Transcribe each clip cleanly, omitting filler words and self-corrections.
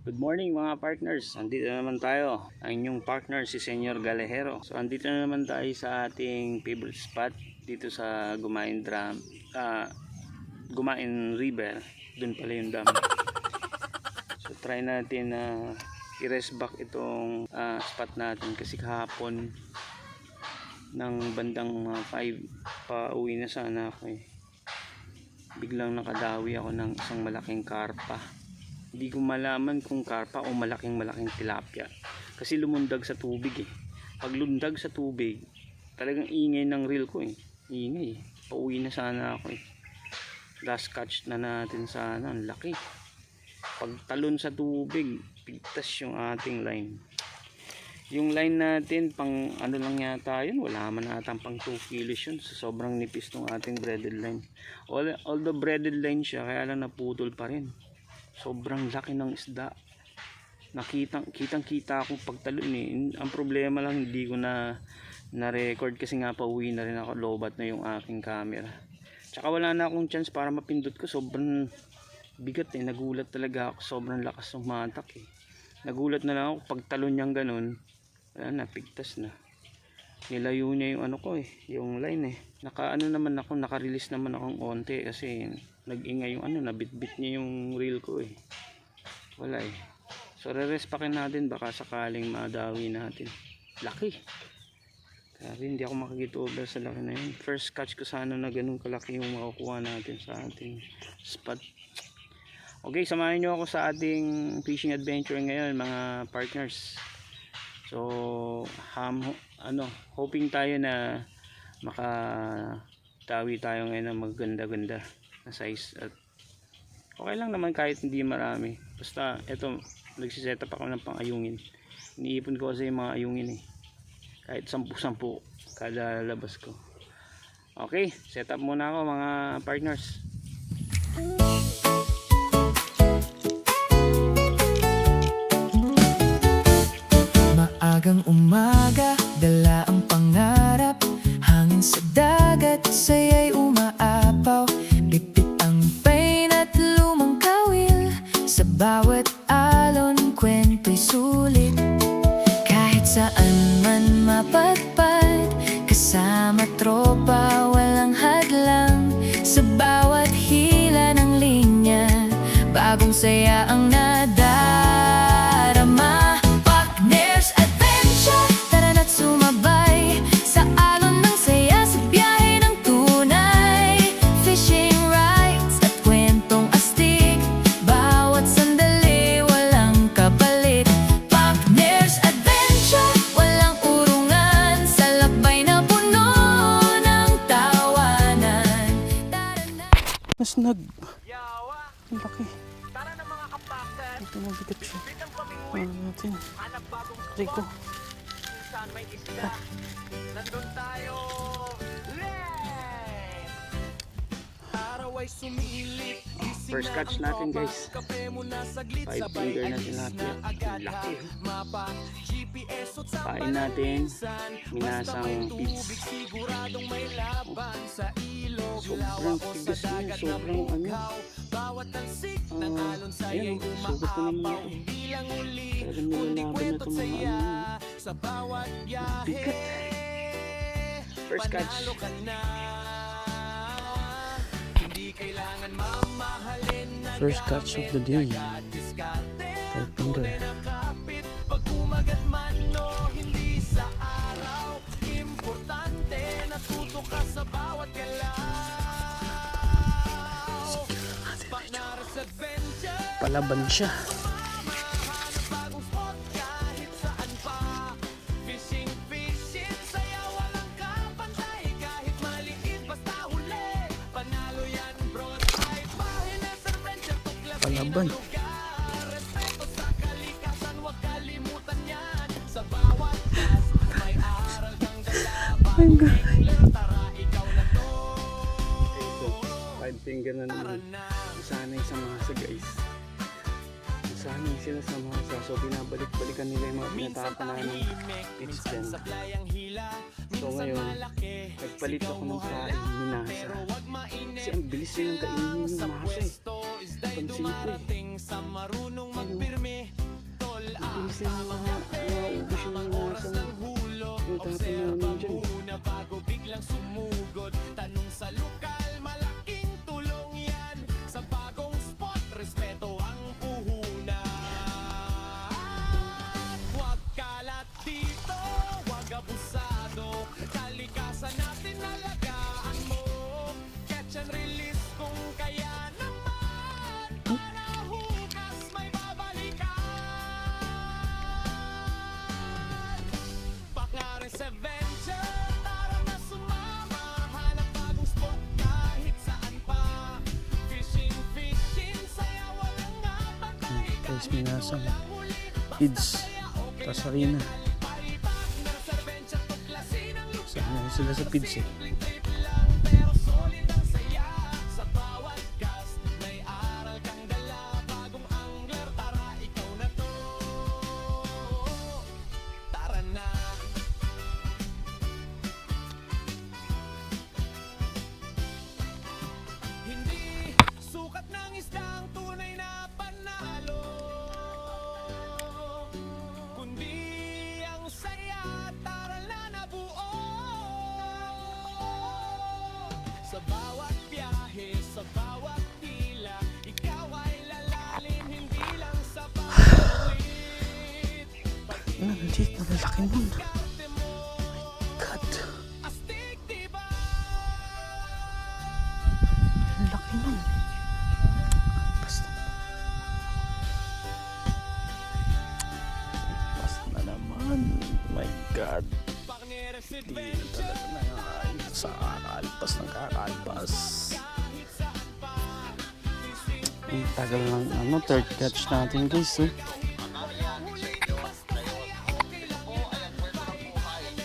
Good morning mga partners, andito na naman tayo, ang inyong partner si Senyor Galejero. So andito na naman tayo sa ating favorite spot dito sa Gumain River. Doon pala yung dam. So try natin na i-rest back itong spot natin kasi kahapon ng bandang 5 pa uwi na sana ako biglang nakadawi ako ng isang malaking karpa. Hindi ko malaman kung karpa o malaking tilapia kasi lumundag sa tubig Pag lundag sa tubig talagang ingay ng reel ko ingay pauwi na sana ako last catch na natin sana, ang laki. Pag talon sa tubig pigtas yung ating line. Yung line natin pang ano lang yata yun, wala man natang pang 2 kilos yun, so sobrang nipis ng ating braided line. Although braided line siya, kaya lang naputol pa rin. Sobrang laki ng isda. Kitang kita akong pagtalon Ang problema lang hindi ko na record kasi nga pauwi na rin ako, lobat na yung aking camera. Tsaka wala na akong chance para mapindot ko, sobrang bigat nagulat talaga ako, sobrang lakas ng matak Nagulat na lang ako pagtalon niyang ganun, wala na, pigtas na. Nilayo niya yung ano ko yung line naka-release naman akong onte kasi nag-ingay yung nabitbit niya yung reel ko wala so re-respakin natin, baka sakaling madawi natin. Laki, grabe, hindi ako makagit over sa laki na yun. First catch ko sana na ganun kalaki yung makukuha natin sa ating spot. Okay, samahan nyo ako sa ating fishing adventure ngayon mga partners. So hoping tayo na makatawi tayo ngayon ng maganda-ganda na size, at okay lang naman kahit hindi marami, basta eto nagsiset up ako ng pang-ayungin. Iniipon ko kasi yung mga ayungin kahit 10 kada labas ko. Okay, set up muna ako mga partners. Maagang umaga, dala ang pangarap, hangin sa dagat, saya'y umaapaw. Lipit ang pain at lumang kawil, sa bawat alon kwento'y sulit. Kahit saan man mapadpad, kasama tropa walang hadlang. Sa bawat hila ng linya, bagong saya ang nadarama. Partners Adventure, tara na't sumabay sa alon ng saya, sa biyahe ng tunay. Fishing rides at kwentong astig, bawat sandali walang kapalit. Partners Adventure, walang urungan, sa lakbay na puno ng tawanan. Mas ang laki. Tara na mga kapakter, Ito mabigat siya. bitang pamingwin, Natin. hanap bagong Rico. spot. Saan may isla, nandun tayo. Araw ay sumilip, First catch natin guys, 5 finger natin lahat yan. Ang laki mapa, GPS at pain natin minasang pits. siguradong may laban sa ilog. Sobrang tigas niya, sobrang Bawat tansik ng alon ayun, sa'yo'y sugat na naman umaapaw. ako. Ilang uli, Talagang kundi nilalaban na kwento itong mga saya sa bawat biyahe. bigat. First catch. Panalo ka na, hindi kailangan mamahalin na First catch of the day. diskarte. 5 finger. Nakapit pag umagat man o hindi sa araw, importante natuto ka sa bawat galaw. Partners Adventure, Palaban siya. bagong spot kahit saan pa. Fishing, saya walang kapantay. Kahit maliit basta huli, panalo yan bro. Kahit Partners Adventure, tuklasin Palaban. ang lugar. Respeto sa kalikasan, huwag kalimutan yan. Sa bawat cast, may aral kang dala. Bagong angler, tara ikaw na to. Ito, 5 finger na naman. Nasanay sa masa guys. Nasanay sila sa masa. So binabalik-balikan nila yung mga pinatapan namin pitch dyan. So ngayon, nagpalit ako ng kain minasa. Kasi ang bilis nilang kainin yung masa Pansin ko sa marunong magpirme. namin dyan. Una bago biglang sumugod. Tanong sa lokal, malaking tulong yan. Sa bagong spot, respeto ang puhunan. Huwag kalat dito, huwag abusado. Kalikasan natin alagaan mo. Catch and release kung kaya naman. Para hugas may babalikan. Pakares Adventure, tara na sumama. Hanap bagong spot kahit saan pa. Fishing, saya walang ngapatay. Guys, minasang kids Tasarina. Saan sila sa kids eh. Pero solid ang saya. Sa bawat cast, may aral kang dala. Bagong angler, tara ikaw na to. Tara na. Hindi sukat ng isdang tunay na panalo, kundi ang saya, taral na nabuo. Sa bawat biyahe, sa bawat tila, ikaw ay lalalim, hindi lang sa pag-uwit. Ano, legit, malalaki nun. Pag-ikarte mo, God, astig diba? malalaki nun. Basta. Basta na naman. My God. Pakares Di Adventure, talaga nangangain sa kakalpas ng kakalpas. kahit saan pa. Ang tagal ng ano, third catch natin guys. Oh.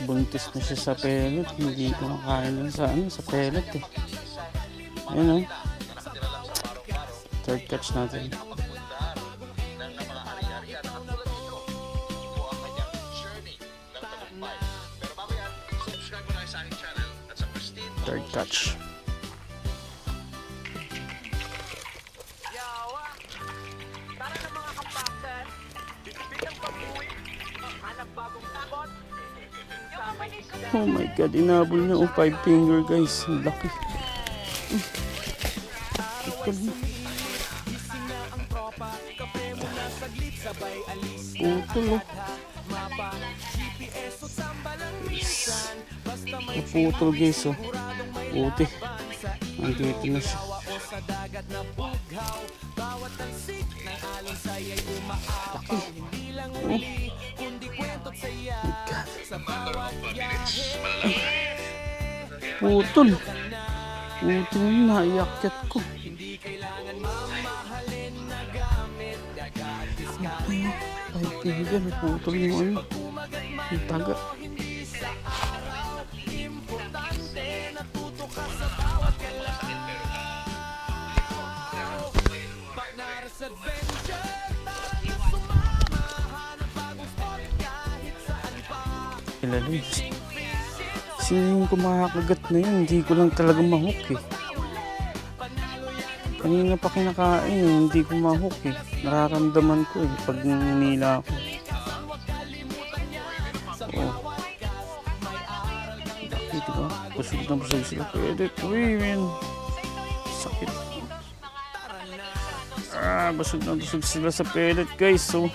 Buntis na siya sa pellet. Hindi ko makain lang sa ano, sa pellet eh. Ayun oh. Third catch natin. Third catch. Yawa! Tara na mga kapakter! Bilang pag-uwi, hanap bagong takot. Oh my God, inabol niya oh, 5 finger guys. Ang laki. Ikal na. Gising na ang tropa, kape mo na saglit, sabay alis. Putol oh. Mapa, GPS o sambalang minsan. Basta may Naputol guys oh. siguradong may Puti. laban sa Andito na siya. ilawa o sa dagat na bughaw. Bawat tansik ng alon sa'yo'y umaapaw. Hindi lang uli, kundi kwento't saya. Sa bawat biyahe. Putol. Putol na, iakyat ko. Hindi kailangan mamahalin na gamit. Gagatis ka 5 finger, naputol yung ano. kumagat man Yung taga. hindi sa araw. Importante natuto ka sa bawat galaw. Pakares Adventure, tara na sumama. Hanap bagong spot kahit saan pa. Kilala yun. Sino yung kumakagat na yun? Hindi ko lang talaga mahook eh. Kanina pa kinakain eh, hindi ko mahook eh. Nararamdaman ko eh, pag nila ako. Oh. Okay, diba? Busog na busog sila. Pwede ito eh, man. Sakit. Busog na busog sila sa pellet guys. So,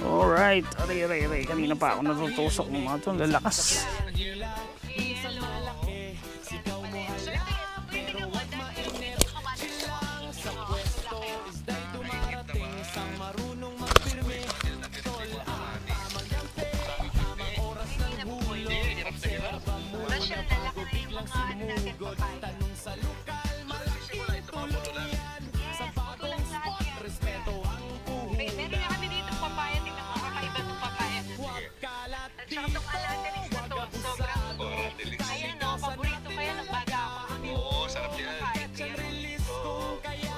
alright. Aray. Kanina pa ako natutusok ng mga ito. Lalakas. Minsan malaki, sigaw mo hala. Pero wag mainit, chill lang sa pwesto. Isda'y dumarating sa marunong magpirme. Tol, tamang gante, tamang oras ng hulog. Observa muna bago biglang sumugod. Tanong sa lokal, malaking tulong yan. Sa bagong spot, respeto ang puhunan. Meron na kami dito papaya, tingnan mo kakaiba itong papaya. Huwag kalat At saka itong alateris na to, sobrang ayan no, paborito kaya ng baga ako. Oo, sarap yan. release kung kaya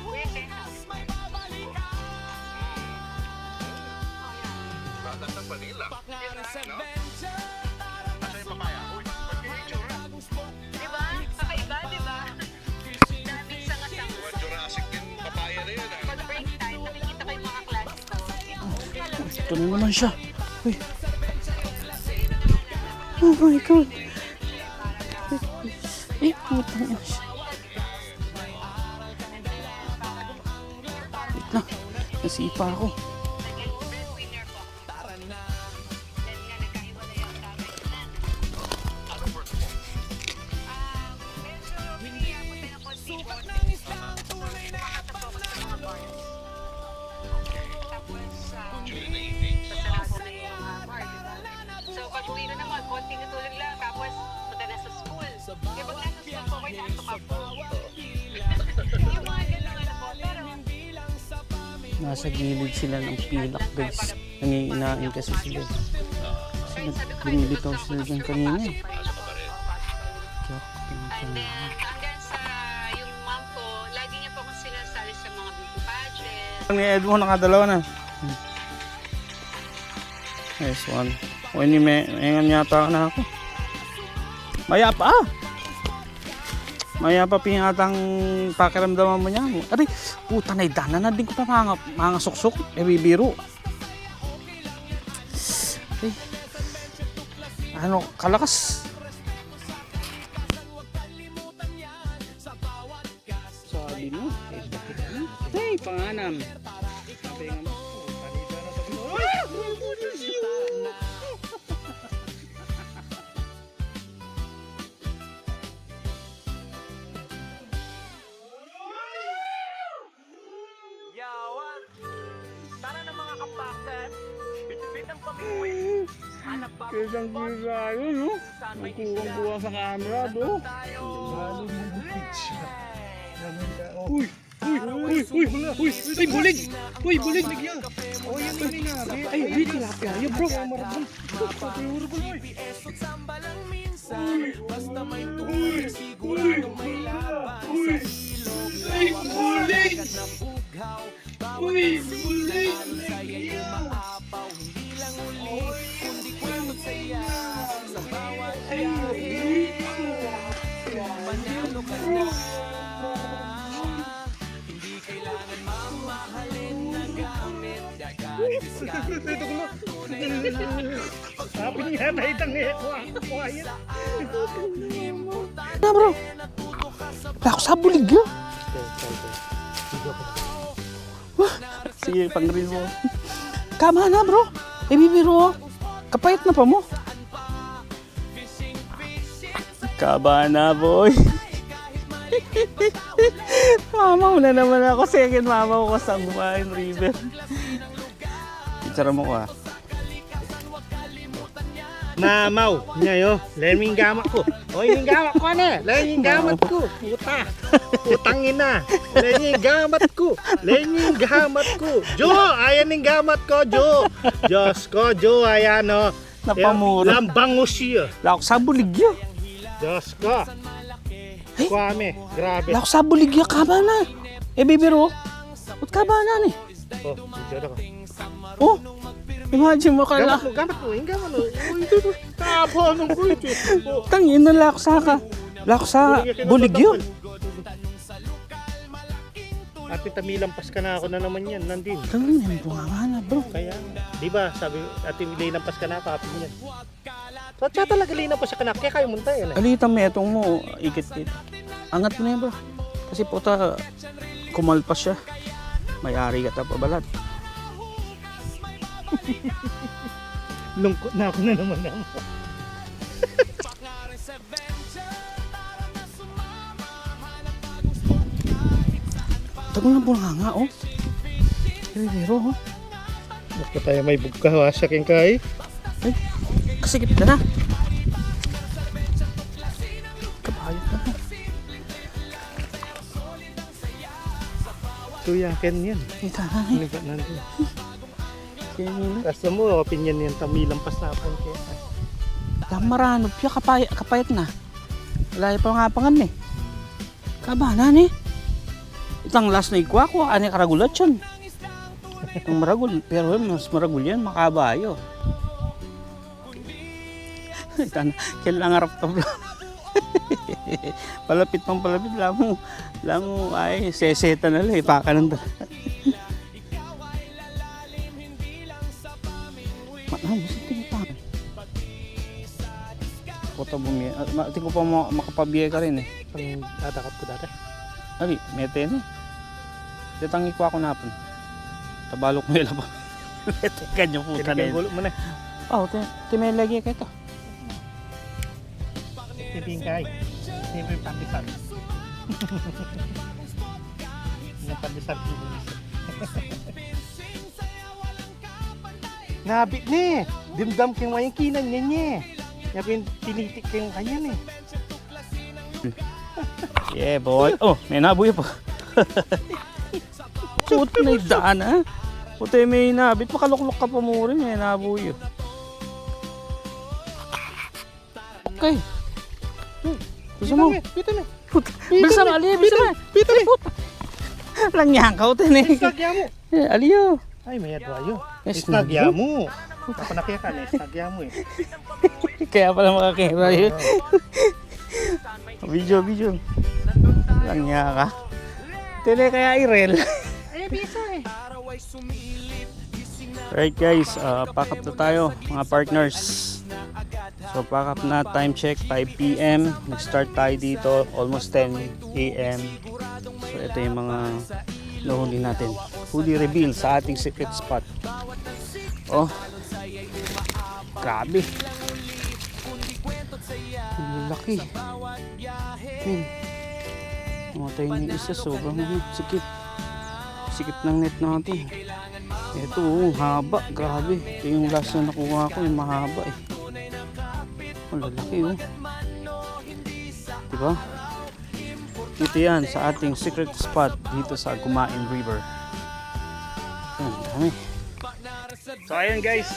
Pwede na. may babalikan. Pakares Adventure, tara na sumama. Bagong spot, Diba? Kakaiba, diba? Daming sanga-sanga. Pag break time, nakikita ko yung mga klase ko. Ito na naman siya. Uy, Oh my God. Eh, putang ina siya. Wait lang. Nasipa ako. So, pag uwi na naman, konting natulog lang, tapos punta na sa school. Kaya pag nasa school po, may nasa po. Yung mga gano'n ano po, pero Nasa gilid sila ng pilak guys. Nangiinain kasi sila. Kasi lumilitaw sila dyan kanina eh. and then hanggang sa yung mom ko, lagi niya po akong sinasali sa mga beauty pageant. Ang ni Edmo nakadalawa na. Nice one. O ini may yata na ako. Maya pa ah! Maya pa pinatang pakiramdaman mo niya. Aray, puta na idana na din ko pa mga suksok. Eh bibiro. Ay. Ano, kalakas. Sabi mo. Hey, panganam. Sabi nga mo. Yawan! Tara na mga kapaktan! Bit-bit ang pamilya! Anak ba? Kisang kisa yun, no? Nagkuwang-kuwa sa camera, do. Uy! Uy! Uy! Uy! Uy! Uy! Bulig! Uy! Bulig! Oh, yan yung ninabi. Ay, wait! Tilapia yun, bro. Marabang. GPS at sambalang minsan basta may tuloy siguradong may laban sa ilog Bulig! na bughaw Uy! Bulig! saya'y maapaw hindi lang uli kundi kwentong saya sa bawat biyahe manalo ka na hindi kailangan mamahalin na gamit dagat diskarte Sabi niya na itang ito. Na bro. Ako sa bulig yun. Sige, pang-reel mo. Kama na bro. Eh bibiro. Kapayat na pa mo. Kaba na boy. Mama mo na naman ako. Second mama ko sa Gumain River. Picture mo ko ah. Mamaw niya yo, leming gamak ko. O yung gamak ko na, leming gamat ko. Puta. Putang ina. Leming gamat ko. Leming gamat ko. Jo, ayan yung gamat ko, Jo. Diyos ko, Jo, ayan o. Napamura. Lambang siya. Lako sa buligyo. Diyos ko. Kwame, grabe. Lako sa buligyo. Kaba na. Eh bibiro. Ba't kaba na ni? Oh, dito ako. Oh. Imagine mo kala. Gamat mo, yung gamat mo. Uy, dito. Tabo, anong ko ito? Tangin na lako sa ka. Lako sa buligyo. At tamilampas ka na ako na naman yan, nandin. Tangin na bunga na bro. Kaya, di ba, sabi, ate linampas ka na, papi niyan. So, siya talaga linampas ka na, kaya kayo munta yan eh. Alitan mo itong mo. Ikit-ikit. Angat mo na yun bro. Kasi puta, kumalpas siya. May-ari ka tapabalat. Lungkot na ako na naman naman. Tago na bunga oh. Pero oh. Basta tayo may bugka, wasakin ka eh. Ay, kasigip ka na. Kabayot na. Suyakin yan. Kita na eh. Ligat nandun. Kaya nila. Kasi mo, opinion yan, tamilampas na ako. Lamarano, piya kapayat na. Wala pa nga pangan eh. Kabanan eh. Itang last na ikwa ko, ani karagulat yan. Itang maragul, pero mas maragul yan, makabayo. Kailangan harap to bro. Palapit pang palapit, lamo ay seseta na lang, ipaka ng Malam, sino pa? pa bumiye. Tingko pa makapabiye ka rin eh. Ang dadakap ko dati. Ali, mete na eh. Datangi ko ako napon. Tabalok mo yun pa. Mete ka nyo puta na Tinigay yun. gulo mo na. Oh, timay lagi ka ito. Titingkay. Siyempre yung pandesal. Yung pandesal. Nabit ni. Dimdam kang mayang kinan niya niya. Yapin tinitik kang kanya ni. Yeah boy. Oh, may nabuyo pa. Puta na yung daan ha. Puta may nabit. Makaluklok ka pa mo rin. May nabuyo. Okay. Bisa mo. Pito na. Bisa mo. Ali. Bisa mo. Pito na. Langyang ka utin eh. Istagya mo. Aliyo. Ay, may adwayo. Yes, Istagya mo. Ako nakiyakan eh. Istagya mo eh. Kaya pala makakira yun. Video. Langya ka. Tine kaya Irel. Ay, bisa eh. Alright guys, pack up na tayo mga partners. So pack up na, time check 5 PM. Nag-start tayo dito almost 10 AM. So ito yung mga nahuli natin. Huli reveal sa ating secret spot. Oh, grabe. Ang laki. Man, matay na isa, sobrang sikip. Sikip ng net natin. Ito, haba, grabe. Ito yung last na nakuha ko, yung mahaba eh. Ang lalaki oh. Diba? Ito yan sa ating secret spot dito sa Gumain River. Ang dami. So ayun guys,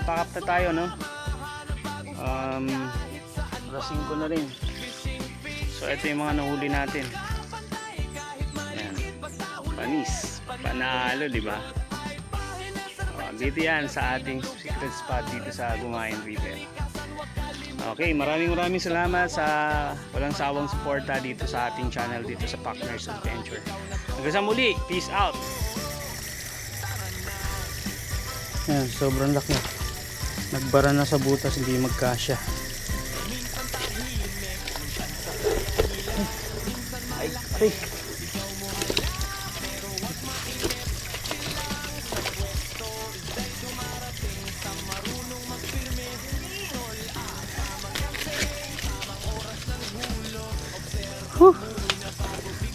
pack up na tayo no. Rasing ko na rin. So ito yung mga nahuli natin. Ayan. Panis. Panalo, di ba? Dito yan sa ating secret spot dito sa Gumain River. Okay, maraming salamat sa walang sawang suporta dito sa ating channel dito sa Partners Adventure. Hanggang sa muli, peace out! Ayan, sobrang laki. Nagbara na sa butas, hindi magkasya. Ay.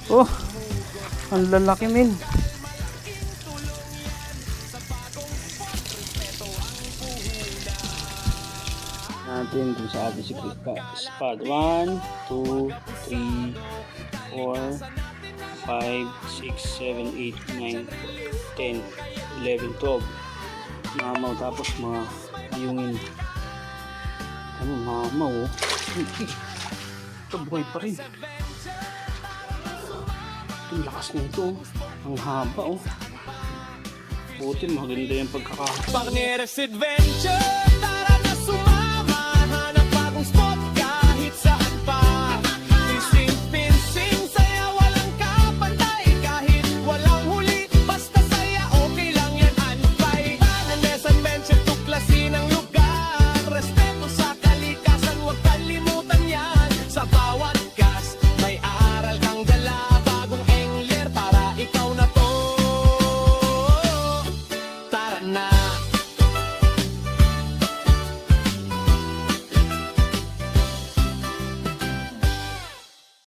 Oh, ang lalaki min. Natin kung sa ating secret spot. 1, 2, 3, 4, 5, 6, 7, 8, 9, 10, 11, 12. Mamaw, tapos mga ayungin. Ano, mamaw oh. Ito buhay pa rin. Ang lakas nito, ang haba oh. Buti maganda yung pagkakahaba. Partners Adventure, tara na sumama. Hanap bagong spot kahit saan pa. Fishing, fencing, saya walang kapantay. Kahit walang huli, basta saya, okay lang yan, anpay. Partners Adventure, tuklasin ang lugar. Respeto sa kalikasan, huwag kalimutan yan. Sa bawat cast, may aral kang dala. Bagong angler para ikaw na to. Tara na.